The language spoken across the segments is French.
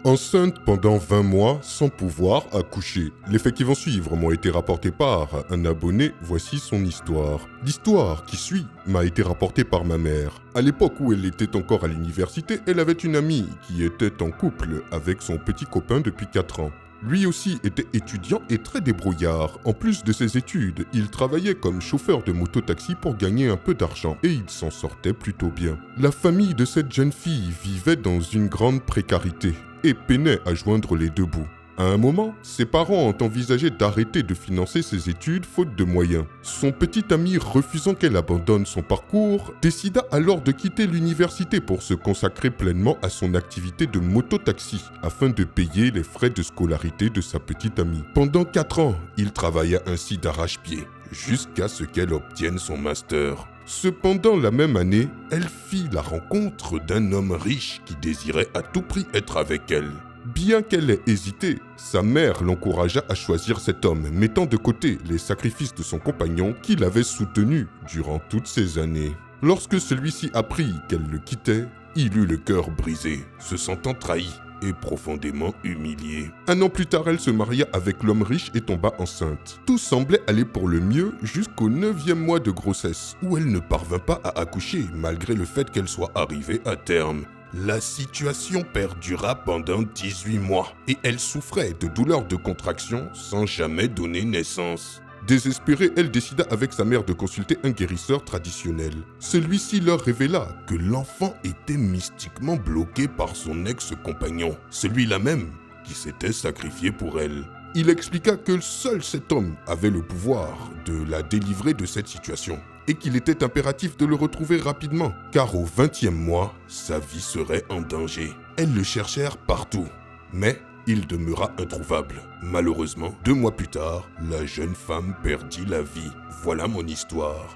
Enceinte pendant 20 mois sans pouvoir accoucher. Les faits qui vont suivre m'ont été rapportés par un abonné, voici son histoire. L'histoire qui suit m'a été rapportée par ma mère. À l'époque où elle était encore à l'université, elle avait une amie qui était en couple avec son petit copain depuis 4 ans. Lui aussi était étudiant et très débrouillard. En plus de ses études, il travaillait comme chauffeur de moto-taxi pour gagner un peu d'argent et il s'en sortait plutôt bien. La famille de cette jeune fille vivait dans une grande précarité et peinait à joindre les deux bouts. À un moment, ses parents ont envisagé d'arrêter de financer ses études faute de moyens. Son petit ami, refusant qu'elle abandonne son parcours, décida alors de quitter l'université pour se consacrer pleinement à son activité de moto-taxi afin de payer les frais de scolarité de sa petite amie. Pendant 4 ans, il travailla ainsi d'arrache-pied jusqu'à ce qu'elle obtienne son master. Cependant, la même année, elle fit la rencontre d'un homme riche qui désirait à tout prix être avec elle. Bien qu'elle ait hésité, sa mère l'encouragea à choisir cet homme, mettant de côté les sacrifices de son compagnon qui l'avait soutenu durant toutes ces années. Lorsque celui-ci apprit qu'elle le quittait, il eut le cœur brisé, se sentant trahi et profondément humilié. 1 an plus tard, elle se maria avec l'homme riche et tomba enceinte. Tout semblait aller pour le mieux jusqu'au 9e mois de grossesse, où elle ne parvint pas à accoucher malgré le fait qu'elle soit arrivée à terme. La situation perdura pendant 18 mois et elle souffrait de douleurs de contraction sans jamais donner naissance. Désespérée, elle décida avec sa mère de consulter un guérisseur traditionnel. Celui-ci leur révéla que l'enfant était mystiquement bloqué par son ex-compagnon, celui-là même qui s'était sacrifié pour elle. Il expliqua que seul cet homme avait le pouvoir de la délivrer de cette situation et qu'il était impératif de le retrouver rapidement, car au 20e mois, sa vie serait en danger. Elles le cherchèrent partout, mais il demeura introuvable. Malheureusement, 2 mois plus tard, la jeune femme perdit la vie. Voilà mon histoire.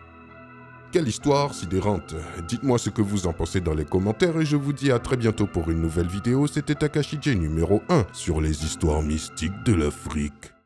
Quelle histoire sidérante! Dites-moi ce que vous en pensez dans les commentaires et je vous dis à très bientôt pour une nouvelle vidéo. C'était Takashi J numéro 1 sur les histoires mystiques de l'Afrique.